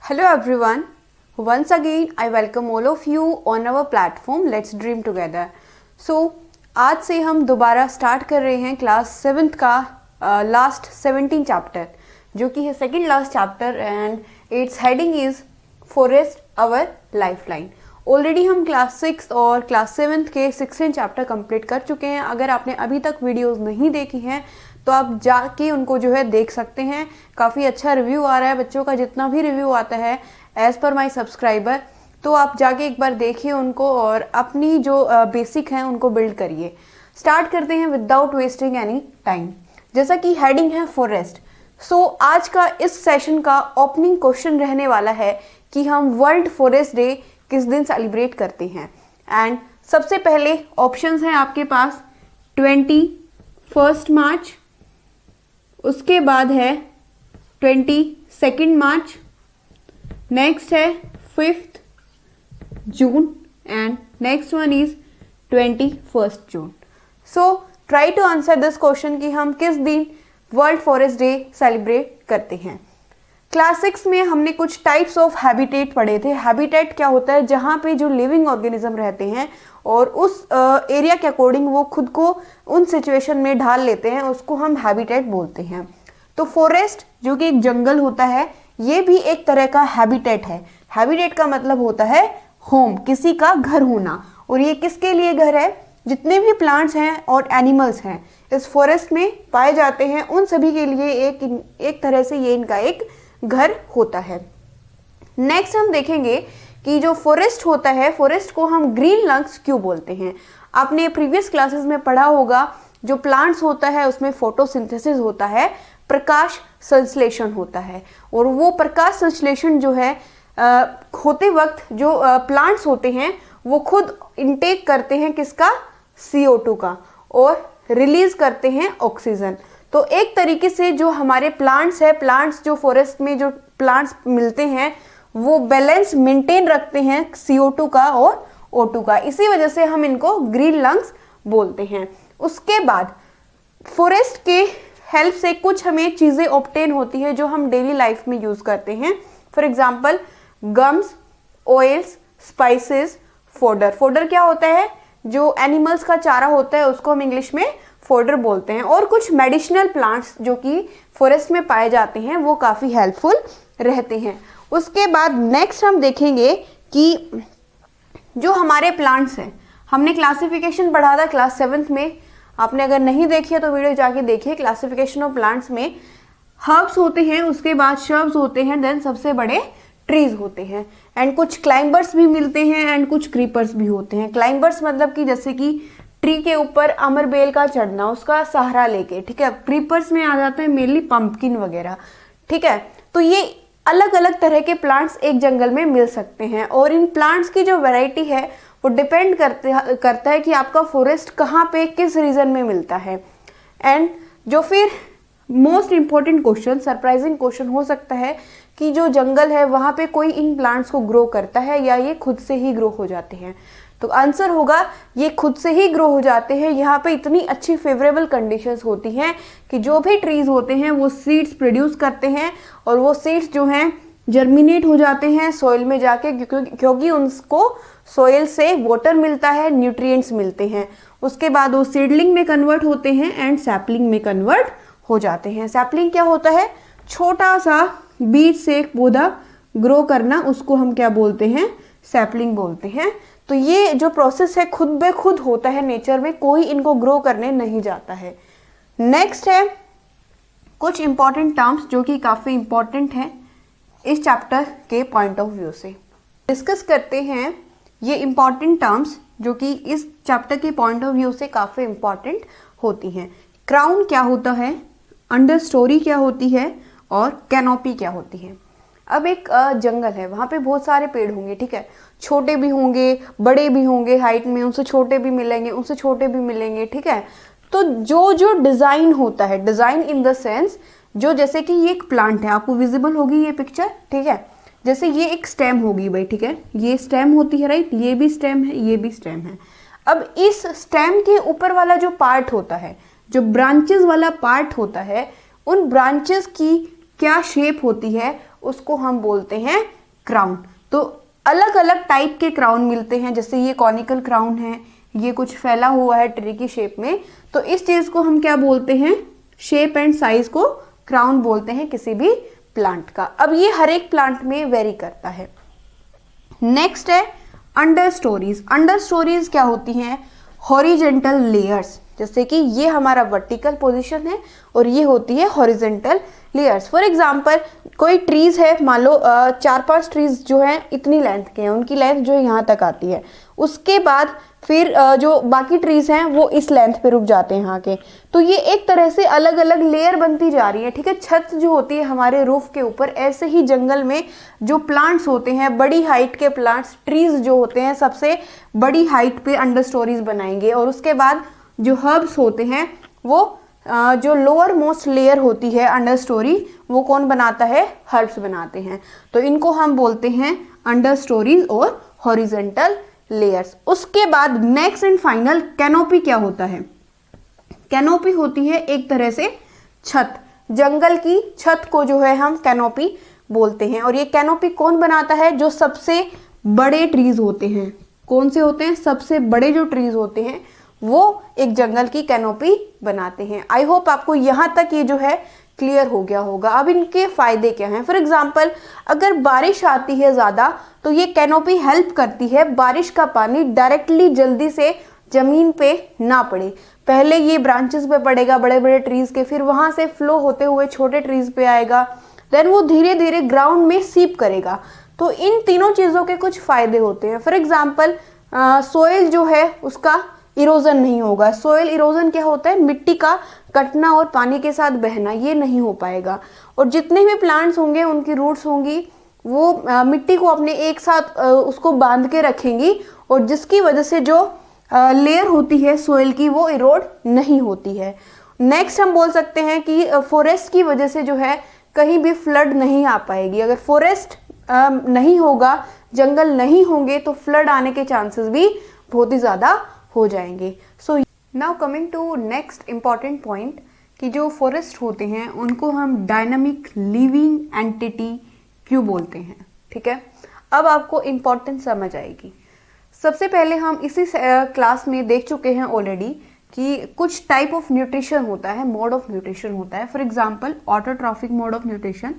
Hello everyone. Once again I welcome all of you on our platform Let's Dream Together. So आज से हम दोबारा start कर रहे हैं क्लास 7th का लास्ट 17 चैप्टर जो कि है second last chapter and its heading is forest our lifeline. Already हम क्लास 6 और क्लास 7th के 16 चैप्टर कंप्लीट कर चुके हैं। अगर आपने अभी तक वीडियोस नहीं देखी हैं तो आप जाके उनको जो है देख सकते हैं। काफ़ी अच्छा रिव्यू आ रहा है बच्चों का, जितना भी रिव्यू आता है एज़ पर माई सब्सक्राइबर, तो आप जाके एक बार देखिए उनको और अपनी जो बेसिक हैं उनको बिल्ड करिए। स्टार्ट करते हैं विदाउट वेस्टिंग एनी टाइम। जैसा कि हेडिंग है फॉरेस्ट, सो आज का इस सेशन का ओपनिंग क्वेश्चन रहने वाला है कि हम वर्ल्ड फॉरेस्ट डे किस दिन सेलिब्रेट करते हैं। एंड सबसे पहले ऑप्शंस हैं आपके पास 21 मार्च, उसके बाद है 22 मार्च, नेक्स्ट है 5 June and next one is 21 June. So try to answer this question कि हम किस दिन वर्ल्ड फॉरेस्ट डे सेलिब्रेट करते हैं। क्लास 6 में हमने कुछ टाइप्स ऑफ हैबिटेट पढ़े थे। हैबिटेट क्या होता है? जहाँ पे जो लिविंग ऑर्गेनिज्म रहते हैं और उस एरिया के अकॉर्डिंग वो खुद को उन सिचुएशन में ढाल लेते हैं, उसको हम हैबिटेट बोलते हैं। तो फॉरेस्ट जो कि एक जंगल होता है, ये भी एक तरह का हैबिटेट है। हैबिटेट का मतलब होता है होम, किसी का घर होना। और ये किसके लिए घर है? जितने भी प्लांट्स हैं और एनिमल्स हैं इस फॉरेस्ट में पाए जाते हैं, उन सभी के लिए एक तरह से ये इनका एक घर होता है। नेक्स्ट हम देखेंगे कि जो फॉरेस्ट होता है, फॉरेस्ट को हम ग्रीन लंग्स क्यों बोलते हैं। आपने प्रीवियस क्लासेस में पढ़ा होगा, जो प्लांट्स होता है उसमें फोटोसिंथेसिस होता है, प्रकाश संश्लेषण होता है। और वो प्रकाश संश्लेषण जो है होते वक्त जो प्लांट्स होते हैं वो खुद इनटेक करते हैं किसका? CO2 का, और रिलीज करते हैं ऑक्सीजन। तो एक तरीके से जो हमारे प्लांट्स है, प्लांट्स जो फॉरेस्ट में जो प्लांट्स मिलते हैं वो बैलेंस मेंटेन रखते हैं CO2 का और O2 का। इसी वजह से हम इनको ग्रीन लंग्स बोलते हैं। उसके बाद फॉरेस्ट के हेल्प से कुछ हमें चीज़ें ऑब्टेन होती है जो हम डेली लाइफ में यूज़ करते हैं। For example gums, oils, spices, fodder. Fodder क्या होता है? जो एनिमल्स का चारा होता है उसको हम इंग्लिश में फोडर बोलते हैं। और कुछ मेडिसिनल प्लांट्स जो कि फॉरेस्ट में पाए जाते हैं वो काफ़ी हेल्पफुल रहते हैं। उसके बाद नेक्स्ट हम देखेंगे कि जो हमारे प्लांट्स हैं, हमने क्लासिफिकेशन पढ़ा था क्लास 7th में। आपने अगर नहीं देखी है तो वीडियो जाके देखिए। क्लासिफिकेशन ऑफ प्लांट्स में हर्ब्स होते हैं, उसके बाद शर्ब्स होते हैं, देन सबसे बड़े ट्रीज होते हैं, एंड कुछ क्लाइंबर्स भी मिलते हैं एंड कुछ क्रीपर्स भी होते हैं। क्लाइंबर्स मतलब कि जैसे कि ट्री के ऊपर अमर बेल का चढ़ना, उसका सहारा लेके, ठीक है। क्रीपर्स में आ जाते हैं मेनली पंपकिन वगैरह, ठीक है। तो ये अलग अलग तरह के प्लांट्स एक जंगल में मिल सकते हैं और इन प्लांट्स की जो वैरायटी है वो डिपेंड करता है कि आपका फॉरेस्ट कहाँ पे किस रीजन में मिलता है। एंड जो फिर most important question, surprising question हो सकता है कि जो जंगल है वहाँ पे कोई इन प्लांट्स को ग्रो करता है या ये खुद से ही ग्रो हो जाते हैं। तो आंसर होगा ये खुद से ही ग्रो हो जाते हैं। यहाँ पे इतनी अच्छी फेवरेबल कंडीशंस होती हैं कि जो भी ट्रीज होते हैं वो सीड्स प्रोड्यूस करते हैं और वो सीड्स जो हैं जर्मिनेट हो जाते हैं सॉइल में जाके, क्योंकि उनको सॉइल से वाटर मिलता है, न्यूट्रिएंट्स मिलते हैं। उसके बाद वो सीडलिंग में कन्वर्ट होते हैं एंड सैपलिंग में कन्वर्ट हो जाते हैं। सैपलिंग क्या होता है? छोटा सा बीज से एक पौधा ग्रो करना, उसको हम क्या बोलते हैं? सैपलिंग बोलते हैं। तो ये जो प्रोसेस है खुद बे खुद होता है नेचर में, कोई इनको ग्रो करने नहीं जाता है। नेक्स्ट है कुछ इंपॉर्टेंट टर्म्स जो कि काफ़ी इंपॉर्टेंट हैं इस चैप्टर के पॉइंट ऑफ व्यू से। डिस्कस करते हैं ये इंपॉर्टेंट टर्म्स जो कि इस चैप्टर के पॉइंट ऑफ व्यू से काफ़ी इंपॉर्टेंट होती हैं। क्राउन क्या होता है, अंडर स्टोरी क्या होती है और कैनोपी क्या होती है। अब एक जंगल है, वहाँ पे बहुत सारे पेड़ होंगे, ठीक है। छोटे भी होंगे, बड़े भी होंगे हाइट में, उनसे छोटे भी मिलेंगे, उनसे छोटे भी मिलेंगे, ठीक है। तो जो जो डिज़ाइन होता है, डिज़ाइन इन द सेंस जो, जैसे कि ये एक प्लांट है, आपको विजिबल होगी ये पिक्चर, ठीक है। जैसे ये एक स्टेम होगी भाई, ठीक है, ये स्टेम होती है, राइट, ये भी स्टेम है, ये भी स्टेम है। अब इस स्टेम के ऊपर वाला जो पार्ट होता है, जो ब्रांचेस वाला पार्ट होता है, उन ब्रांचेस की क्या शेप होती है उसको हम बोलते हैं क्राउन। तो अलग अलग टाइप के क्राउन मिलते हैं, जैसे ये कॉनिकल क्राउन है, ये कुछ फैला हुआ है ट्री की शेप में, तो इस चीज को हम क्या बोलते हैं, शेप एंड साइज को क्राउन बोलते हैं किसी भी प्लांट का। अब ये हर एक प्लांट में वेरी करता है। नेक्स्ट है अंडर स्टोरीज। अंडर स्टोरीज क्या होती हैं, हॉरिजेंटल लेयर्स, जैसे कि ये हमारा वर्टिकल पोजीशन है और ये होती है हॉरिजेंटल लेयर्स। फॉर एग्जांपल कोई ट्रीज है, मान लो 4-5 ट्रीज जो हैं इतनी लेंथ के हैं, उनकी लेंथ जो है यहाँ तक आती है, उसके बाद फिर जो बाकी ट्रीज हैं वो इस लेंथ पे रुक जाते हैं यहाँ के, तो ये एक तरह से अलग अलग लेयर बनती जा रही है, ठीक है। छत जो होती है हमारे रूफ के ऊपर, ऐसे ही जंगल में जो प्लांट्स होते हैं, बड़ी हाइट के प्लांट्स, ट्रीज जो होते हैं सबसे बड़ी हाइट पे अंडर स्टोरीज बनाएंगे, और उसके बाद जो हर्ब्स होते हैं वो जो लोअर मोस्ट लेयर होती है अंडर स्टोरी, वो कौन बनाता है, हर्ब्स बनाते हैं। तो इनको हम बोलते हैं अंडर स्टोरीज और हॉरिजेंटल लेयर्स। उसके बाद नेक्स्ट एंड फाइनल कैनोपी क्या होता है। कैनोपी होती है एक तरह से छत, जंगल की छत को जो है हम कैनोपी बोलते हैं। और ये कैनोपी कौन बनाता है, जो सबसे बड़े ट्रीज होते हैं। कौन से होते हैं, सबसे बड़े जो ट्रीज होते हैं वो एक जंगल की कैनोपी बनाते हैं। आई होप आपको यहाँ तक ये जो है क्लियर हो गया होगा। अब इनके फायदे क्या हैं। फॉर एग्जाम्पल अगर बारिश आती है ज़्यादा तो ये कैनोपी हेल्प करती है बारिश का पानी डायरेक्टली जल्दी से जमीन पे ना पड़े। पहले ये ब्रांचेस पे पड़ेगा बड़े बड़े ट्रीज के, फिर वहां से फ्लो होते हुए छोटे ट्रीज पे आएगा, देन वो धीरे धीरे ग्राउंड में सीप करेगा। तो इन तीनों चीज़ों के कुछ फायदे होते हैं। फॉर एग्जाम्पल सोइल जो है उसका इरोजन नहीं होगा। सोइल इरोजन क्या होता है, मिट्टी का कटना और पानी के साथ बहना, ये नहीं हो पाएगा। और जितने भी प्लांट्स होंगे उनकी रूट्स होंगी वो मिट्टी को अपने एक साथ उसको बांध के रखेंगी, और जिसकी वजह से जो लेयर होती है सोइल की वो इरोड नहीं होती है। नेक्स्ट हम बोल सकते हैं कि फॉरेस्ट की वजह से जो है कहीं भी फ्लड नहीं आ पाएगी। अगर फॉरेस्ट नहीं होगा, जंगल नहीं होंगे, तो फ्लड आने के चांसेस भी बहुत ही ज़्यादा हो जाएंगे। So now coming to next important point, कि जो फॉरेस्ट होते हैं उनको हम डायनामिक लिविंग एंटिटी क्यों बोलते हैं, ठीक है। अब आपको इम्पोर्टेंस समझ आएगी। सबसे पहले हम इसी क्लास में देख चुके हैं ऑलरेडी कि कुछ टाइप ऑफ न्यूट्रिशन होता है, मोड ऑफ न्यूट्रिशन होता है। For example autotrophic mode of nutrition,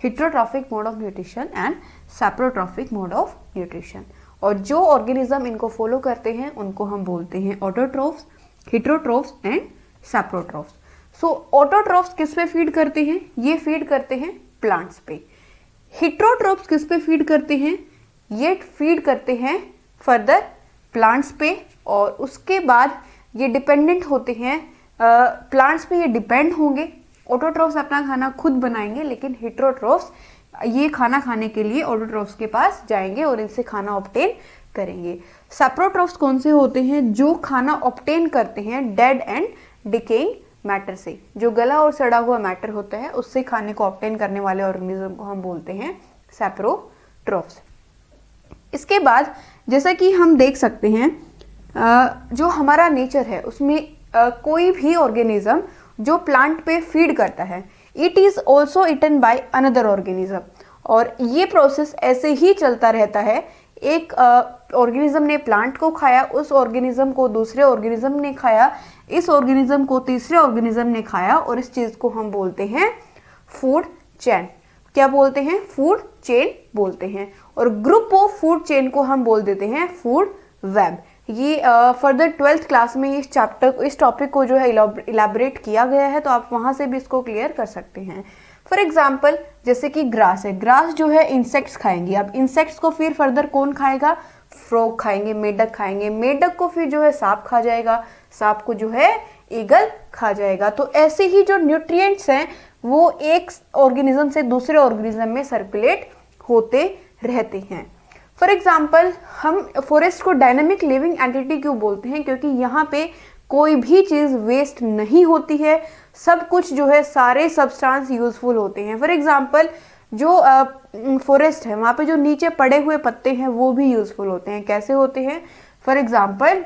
heterotrophic mode of nutrition and saprotrophic mode of nutrition. और जो ऑर्गेनिज्म इनको फॉलो करते हैं उनको हम बोलते हैं ऑटोट्रॉफ्स, हिट्रोट्रॉफ्स एंड सैप्रोट्रॉफ्स। सो ऑटोट्रॉफ्स किस पे फीड करते हैं, ये फीड करते हैं प्लांट्स पे। हिट्रोट्रॉफ्स किस पे फीड करते हैं, ये फीड करते हैं फर्दर प्लांट्स पे, और उसके बाद ये डिपेंडेंट होते हैं प्लांट्स पे, ये डिपेंड होंगे। ऑटोट्रॉफ्स अपना खाना खुद बनाएंगे, लेकिन हिट्रोट्रॉफ्स ये खाना खाने के लिए ऑटोट्रॉफ्स के पास जाएंगे और इनसे खाना ऑब्टेन करेंगे। सैप्रोट्रॉफ्स कौन से होते हैं, जो खाना ऑब्टेन करते हैं डेड एंड डिकेइंग मैटर से, जो गला और सड़ा हुआ मैटर होता है उससे खाने को ऑब्टेन करने वाले ऑर्गेनिज्म को हम बोलते हैं सैप्रोट्रॉफ्स। इसके बाद जैसा कि हम देख सकते हैं जो हमारा नेचर है उसमें कोई भी ऑर्गेनिज्म जो प्लांट पे फीड करता है, it is also eaten by another organism. और ये प्रोसेस ऐसे ही चलता रहता है। एक ऑर्गेनिज्म ने प्लांट को खाया, उस ऑर्गेनिज्म को दूसरे ऑर्गेनिज्म ने खाया, इस ऑर्गेनिज्म को तीसरे ऑर्गेनिज्म ने खाया, और इस चीज को हम बोलते हैं फूड चेन। क्या बोलते हैं, फूड चेन बोलते हैं। और ग्रुप ऑफ फूड चेन को हम बोल देते हैं फूड वेब। ये फर्दर 12th क्लास में इस टॉपिक को जो है इलाबरेट किया गया है, तो आप वहां से भी इसको क्लियर कर सकते हैं। फॉर एग्जाम्पल जैसे कि ग्रास है, ग्रास जो है इंसेक्ट्स खाएंगी। अब इंसेक्ट्स को फिर फर्दर कौन खाएगा, फ्रॉग खाएंगे, मेढक खाएंगे, मेढक को फिर जो है सांप खा जाएगा, सांप को जो है ईगल खा जाएगा। तो ऐसे ही जो न्यूट्रिएंट्स हैं वो एक ऑर्गेनिज्म से दूसरे ऑर्गेनिज्म में सर्कुलेट होते रहते हैं। फॉर एग्जाम्पल हम फॉरेस्ट को डायनामिक लिविंग एंटिटी क्यों बोलते हैं, क्योंकि यहाँ पे कोई भी चीज़ वेस्ट नहीं होती है, सब कुछ जो है सारे सब्सटेंस यूजफुल होते हैं। फॉर एग्जाम्पल जो फॉरेस्ट है वहाँ पे जो नीचे पड़े हुए पत्ते हैं वो भी यूजफुल होते हैं। कैसे होते हैं, फॉर एग्जाम्पल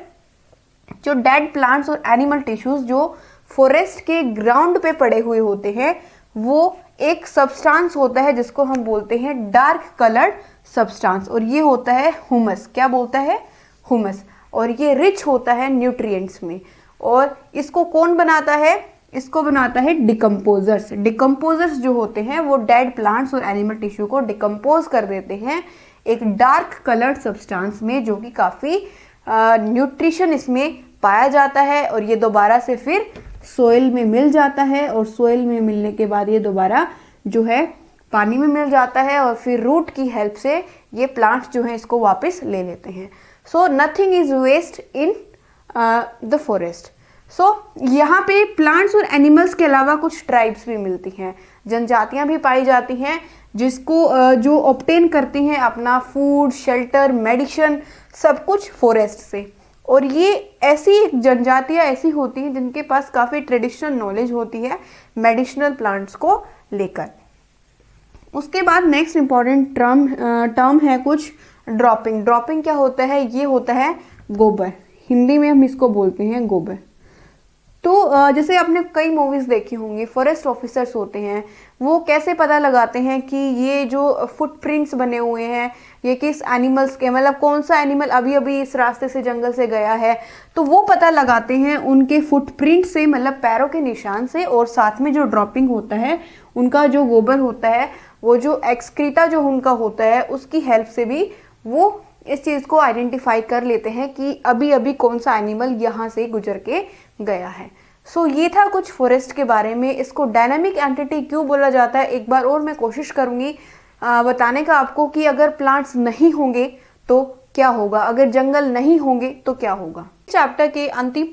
जो डेड प्लांट्स और एनिमल टिश्यूज जो फॉरेस्ट के ग्राउंड पे पड़े हुए होते हैं वो एक सब्सटेंस होता है जिसको हम बोलते हैं डार्क कलर्ड सब्सटेंस, और ये होता है हुमस। क्या बोलता है? हुमस। और ये रिच होता है न्यूट्रिएंट्स में। और इसको कौन बनाता है? इसको बनाता है डिकम्पोजर्स। डिकम्पोजर्स जो होते हैं वो डेड प्लांट्स और एनिमल टिश्यू को डिकम्पोज कर देते हैं एक डार्क कलर्ड सब्सटेंस में, जो कि काफ़ी न्यूट्रिशन इसमें पाया जाता है, और ये दोबारा से फिर सोइल में मिल जाता है, और सोइल में मिलने के बाद ये दोबारा जो है पानी में मिल जाता है, और फिर रूट की हेल्प से ये प्लांट्स जो हैं इसको वापस ले लेते हैं। So nothing is waste in the forest. So यहाँ पे प्लांट्स और एनिमल्स के अलावा कुछ ट्राइब्स भी मिलती हैं, जनजातियाँ भी पाई जाती हैं, जिसको जो ऑब्टेन करती हैं अपना फूड, शेल्टर, मेडिसिन, सब कुछ फॉरेस्ट से। और ये ऐसी जनजातियाँ ऐसी होती हैं जिनके पास काफ़ी ट्रेडिशनल नॉलेज होती है मेडिसिनल प्लांट्स को लेकर। उसके बाद नेक्स्ट इम्पॉर्टेंट टर्म है कुछ ड्रॉपिंग। ड्रॉपिंग क्या होता है? ये होता है गोबर। हिंदी में हम इसको बोलते हैं गोबर। तो जैसे आपने कई मूवीज़ देखी होंगी, फॉरेस्ट ऑफिसर्स होते हैं, वो कैसे पता लगाते हैं कि ये जो फुटप्रिंट्स बने हुए हैं ये किस एनिमल्स के, मतलब कौन सा एनिमल अभी अभी इस रास्ते से जंगल से गया है, तो वो पता लगाते हैं उनके फुटप्रिंट से, मतलब पैरों के निशान से। और साथ में जो ड्रॉपिंग होता है, उनका जो गोबर होता है, वो जो एक्सक्रीटा जो उनका होता है, उसकी हेल्प से भी वो इस चीज़ को आइडेंटिफाई कर लेते हैं कि अभी अभी कौन सा एनिमल यहाँ से गुजर के गया है। सो ये था कुछ फॉरेस्ट के बारे में। इसको डायनामिक एंटिटी क्यों बोला जाता है, एक बार और मैं कोशिश करूँगी बताने का आपको कि अगर प्लांट्स नहीं होंगे तो क्या होगा, अगर जंगल नहीं होंगे तो क्या होगा। चैप्टर के अंतिम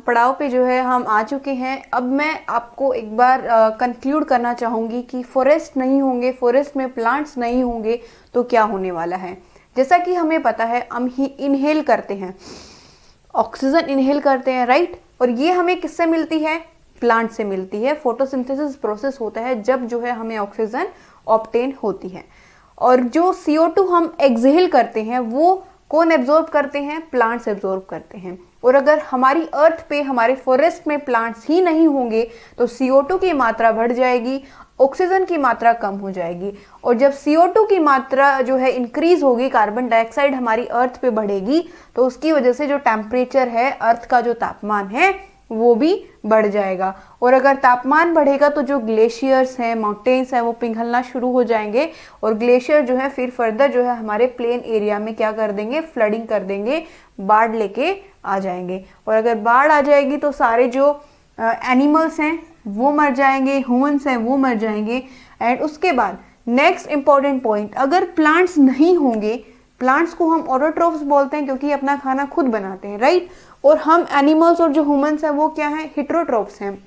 पड़ाव पे जो है हम आ चुके हैं। अब मैं आपको एक बार कंक्लूड करना चाहूँगी कि फॉरेस्ट नहीं होंगे, फॉरेस्ट में प्लांट्स नहीं होंगे तो क्या होने वाला है। जैसा कि हमें पता है, हम ही इनहेल करते हैं, ऑक्सीजन इनहेल करते हैं, राइट। और ये हमें किससे मिलती है? प्लांट से मिलती है। फोटोसिंथेसिस प्रोसेस होता है जब जो है हमें ऑक्सीजन ऑब्टेन होती है। और जो CO2 हम एक्सहेल करते हैं वो कौन एब्जॉर्ब करते हैं? प्लांट्स एब्जॉर्ब करते हैं। और अगर हमारी अर्थ पे, हमारे फॉरेस्ट में प्लांट्स ही नहीं होंगे तो CO2 की मात्रा बढ़ जाएगी, ऑक्सीजन की मात्रा कम हो जाएगी। और जब CO2 की मात्रा जो है इंक्रीज होगी, कार्बन डाइऑक्साइड हमारी अर्थ पे बढ़ेगी, तो उसकी वजह से जो टेम्परेचर है, अर्थ का जो तापमान है, वो भी बढ़ जाएगा। और अगर तापमान बढ़ेगा तो जो ग्लेशियर्स हैं, माउंटेन्स हैं, वो पिघलना शुरू हो जाएंगे, और ग्लेशियर जो है फिर फर्दर जो है हमारे प्लेन एरिया में क्या कर देंगे? फ्लडिंग कर देंगे, बाढ़ लेके आ जाएंगे। और अगर बाढ़ आ जाएगी तो सारे जो एनिमल्स हैं वो मर जाएंगे, ह्यूमंस हैं वो मर जाएंगे। एंड उसके बाद नेक्स्ट इंपॉर्टेंट पॉइंट, अगर प्लांट्स नहीं होंगे, प्लांट्स को हम ऑटोट्रोफ्स बोलते हैं क्योंकि अपना खाना खुद बनाते हैं, राइट। और हम एनिमल्स और जो ह्यूमंस हैं वो क्या हैं? हेटेरोट्रोफ्स हैं।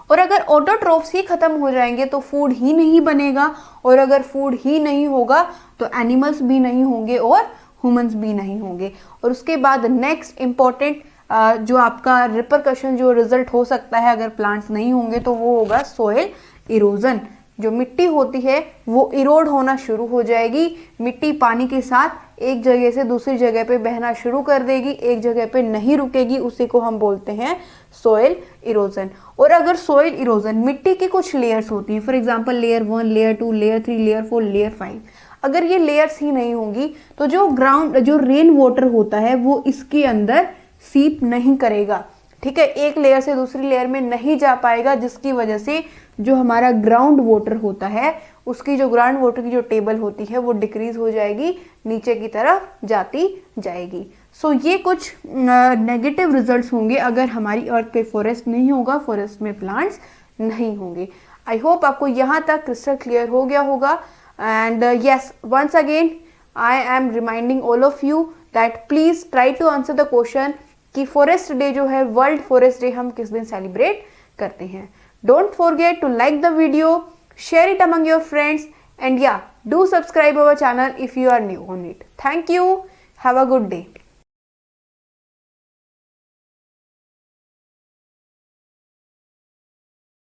और अगर ऑटोट्रोफ्स ही खत्म हो जाएंगे तो फूड ही नहीं बनेगा, और अगर फूड ही नहीं होगा तो एनिमल्स भी नहीं होंगे और ह्यूमंस भी नहीं होंगे। और उसके बाद नेक्स्ट इंपॉर्टेंट जो आपका रिपरकशन, जो रिजल्ट हो सकता है अगर प्लांट्स नहीं होंगे, तो वो होगा सोइल इरोजन। जो मिट्टी होती है वो इरोड होना शुरू हो जाएगी। मिट्टी पानी के साथ एक जगह से दूसरी जगह पे बहना शुरू कर देगी, एक जगह पे नहीं रुकेगी, उसी को हम बोलते हैं सोइल इरोजन। और अगर सोइल इरोजन, मिट्टी की कुछ लेयर्स होती हैं, for example layer 1, layer 2, layer 3, layer 4, layer 5, अगर ये लेयर्स ही नहीं होंगी तो जो रेन वाटर होता है वो इसके अंदर सीप नहीं करेगा, ठीक है, एक लेयर से दूसरी लेयर में नहीं जा पाएगा, जिसकी वजह से जो हमारा ग्राउंड वाटर होता है, उसकी जो ग्राउंड वाटर की जो टेबल होती है वो डिक्रीज हो जाएगी, नीचे की तरफ जाती जाएगी। सो ये कुछ नेगेटिव रिजल्ट्स होंगे अगर हमारी अर्थ पे फॉरेस्ट नहीं होगा, फॉरेस्ट में प्लांट्स नहीं होंगे। आई होप आपको यहाँ तक क्रिस्टल क्लियर हो गया होगा। And yes, once again I am reminding all of you that please try to answer the question कि फॉरेस्ट डे जो है, वर्ल्ड फॉरेस्ट डे हम किस दिन सेलिब्रेट करते हैं। Don't forget to like the video, share it among your friends, and yeah, do subscribe our channel if you are new on it. Thank you. Have a good day.